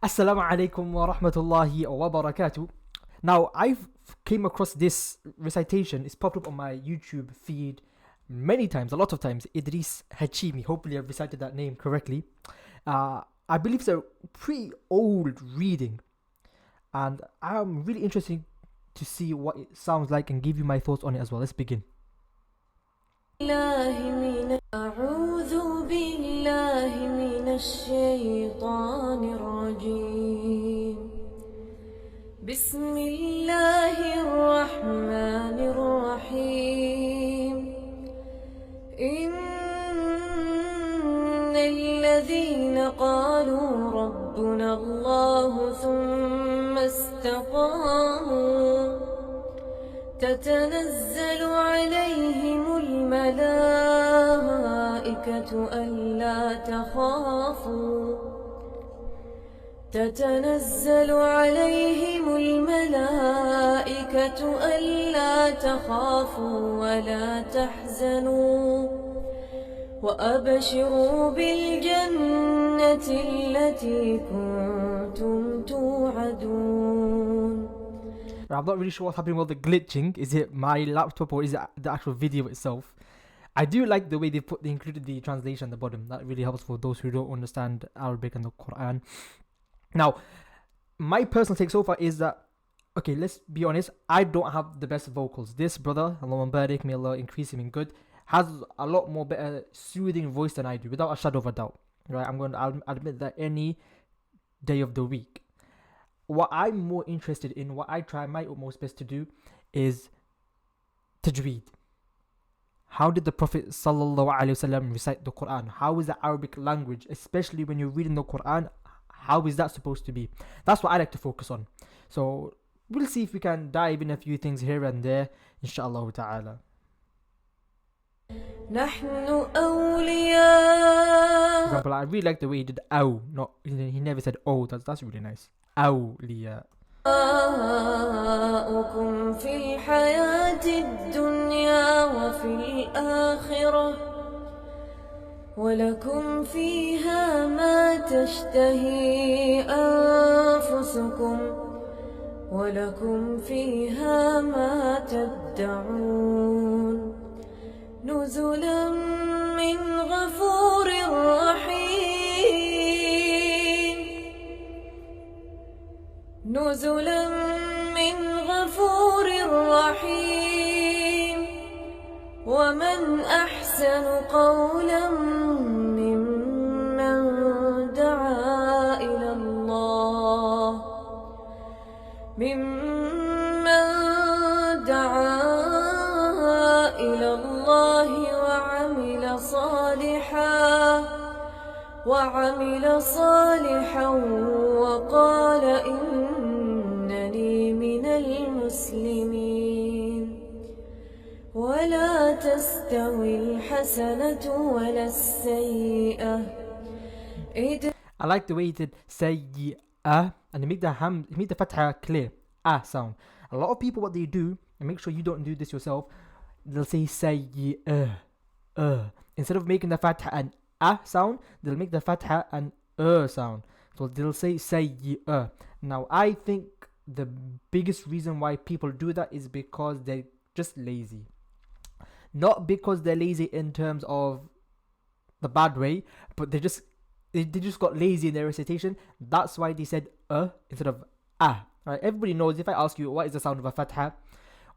Assalamu alaikum wa rahmatullahi wa barakatuh. Now, I've came across this recitation. It's popped up on my YouTube feed many times, a lot of times. Idriss Hachimi. Hopefully, I've recited that name correctly. I believe it's a pretty old reading, and I'm really interested to see what it sounds like and give you my thoughts on it as well. Let's begin. أعوذ بالله من الشيطان الرجيم بسم الله الرحمن الرحيم إن الذين قالوا ربنا الله ثم استقاموا تتنزل عليهم الملائكة ألا تخافوا تتنزل عليهم الملائكة ألا تخافوا ولا تحزنوا وأبشروا بالجنة التي كنتم توعدون. I'm not really sure what's happening with the glitching. Is it my laptop or is it the actual video itself? I do like the way they included the translation at the bottom. That really helps for those who don't understand Arabic and the Quran. Now, my personal take so far is that, okay, let's be honest, I don't have the best vocals. This brother, Allah Mubarak, may Allah increase him in good, has a lot more better soothing voice than I do, without a shadow of a doubt. Right? I'll admit that any day of the week. What I'm more interested in, what I try my utmost best to do, is tajweed. How did the Prophet ﷺ recite the Quran? How is the Arabic language, especially when you're reading the Quran, how is that supposed to be? That's what I like to focus on. So we'll see if we can dive in a few things here and there, inshallah ta'ala. نحن أولياء. For example, I really like the way he did aw, he never said oh. That's really nice. أولياء في الحياة الدنيا وفي الآخرة ولكم فيها ما تشتهي أنفسكم ولكم فيها ما تدعون نزلا من غفور رحيم نزلا من غفور رحيم ومن أحسن قولا ممن دعا إلى الله وعمل صالحا وقال إنني من المسلمين ولا تستوي الحسنة ولا السيئة. I like the way he did sayyi'ah and he made the fatha clear, sound. A lot of people, what they do, and make sure you don't do this yourself, they'll say sayyi'ah, instead of making the fatha an sound, they'll make the fatha an sound. So they'll say sayyi'ah. Now I think the biggest reason why people do that is because they're just lazy. Not because they're lazy in terms of the bad way, but they just got lazy in their recitation. That's why they said instead of right? Everybody knows, if I ask you what is the sound of a fatha,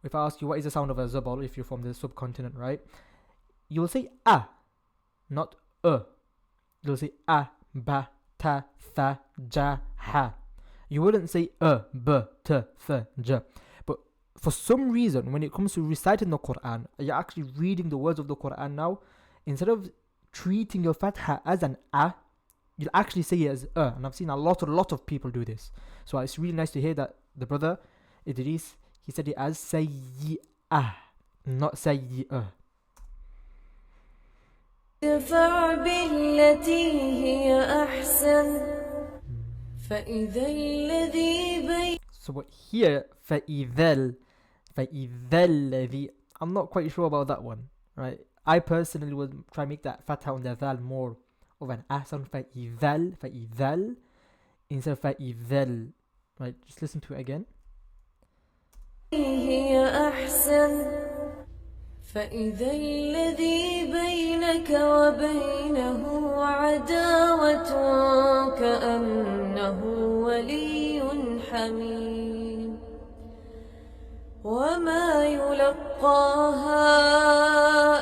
or if I ask you what is the sound of a zabal, if you're from the subcontinent, right, you'll say not you'll say ba ta tha ja ha. You wouldn't say b t th j. But for some reason, when it comes to reciting the Quran, you're actually reading the words of the Quran now, instead of treating your fatha as an you'll actually say it as and I've seen a lot of people do this. So it's really nice to hear that the brother Idriss, he said it as sayyi'ah, not sayyi'ah. ادفع بالتي هي أحسن فإذا الذي بين. So here فإذا الذي, I'm not quite sure about that one, right? I personally would try to make that fatha on the dhal more of an sound. فإذا instead of فَإِذَا. Right, just listen to it again. هي أحسن فإذا الذي بينك وبينه عداوة كأنه ولي حميم وما يلقاها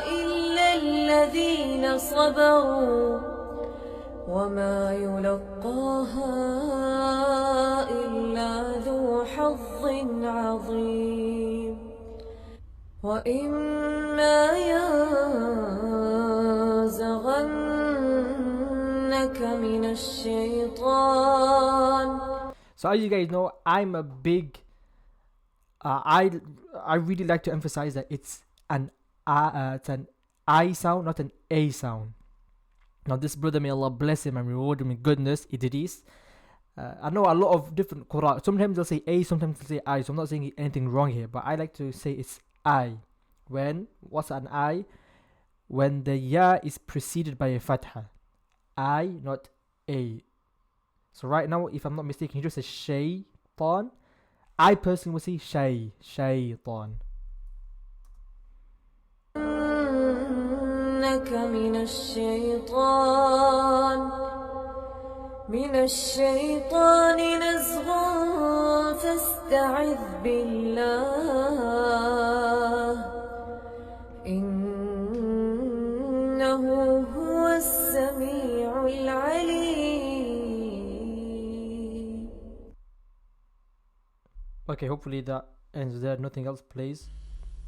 إلا الذين صبروا وما يلقاها إلا ذو حظ عظيم وإما ينزغنك من الشيطان. So as you guys know, I'm a big I really like to emphasize that it's an I sound, not an A sound. Now this brother, may Allah bless him and reward him with goodness, Idriss. I know a lot of different Qur'an. Sometimes they'll say A, sometimes they'll say I. So I'm not saying anything wrong here, but I like to say it's I. What's an I? When the ya is preceded by a fatha. I, not A. So right now, if I'm not mistaken, he just says shaytan. I personally would say shaytan. من الشيطان نزغ فاستعذ بالله إنه هو السميع العليم. Okay, hopefully that ends there. Nothing else plays.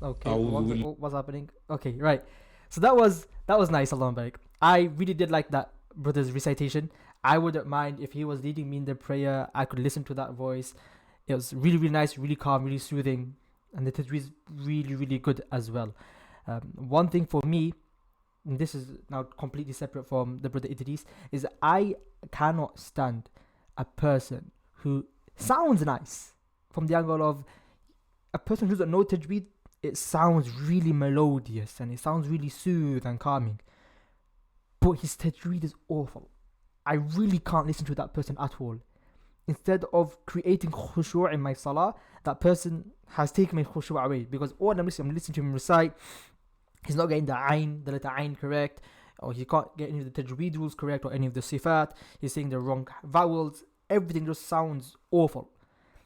Okay, what's happening? Okay, right. So that was nice, Allah Barik. I really did like that brother's recitation. I wouldn't mind if he was leading me in the prayer. I could listen to that voice. It was really, really nice, really calm, really soothing, and the tajweed is really, really good as well. One thing for me, and this is now completely separate from the brother Idriss, is I cannot stand a person who sounds nice from the angle of a person who doesn't know tajweed. It sounds really melodious and it sounds really soothing and calming, but his tajweed is awful. I really can't listen to that person at all. Instead of creating khushu' in my salah, that person has taken my khushu' away, because all I'm listening to him recite, he's not getting the letter ayn correct, or he can't get any of the tajweed rules correct, or any of the sifat. He's saying the wrong vowels. Everything just sounds awful.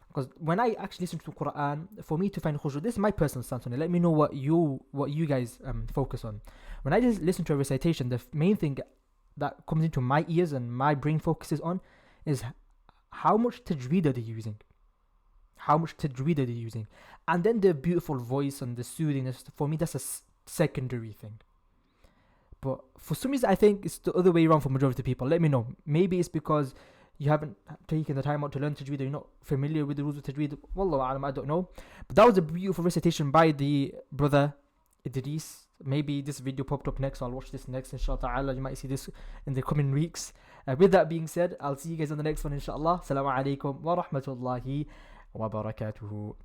Because when I actually listen to the Quran, for me to find khushu', this is my personal stance on it. Let me know what you guys focus on. When I just listen to a recitation, the main thing that comes into my ears and my brain focuses on is how much tajweed are they using? And then the beautiful voice and the soothingness, for me that's a secondary thing. But for some reason I think it's the other way around for majority of people. Let me know. Maybe it's because you haven't taken the time out to learn tajweed, or you're not familiar with the rules of tajweed. Wallahu a'lam, I don't know. But that was a beautiful recitation by the brother Idriss. Maybe this video popped up next, so I'll watch this next, inshallah ta'ala. You might see this in the coming weeks. With that being said, I'll see you guys on the next one, inshallah. Assalamu alaikum wa rahmatullahi wa barakatuhu.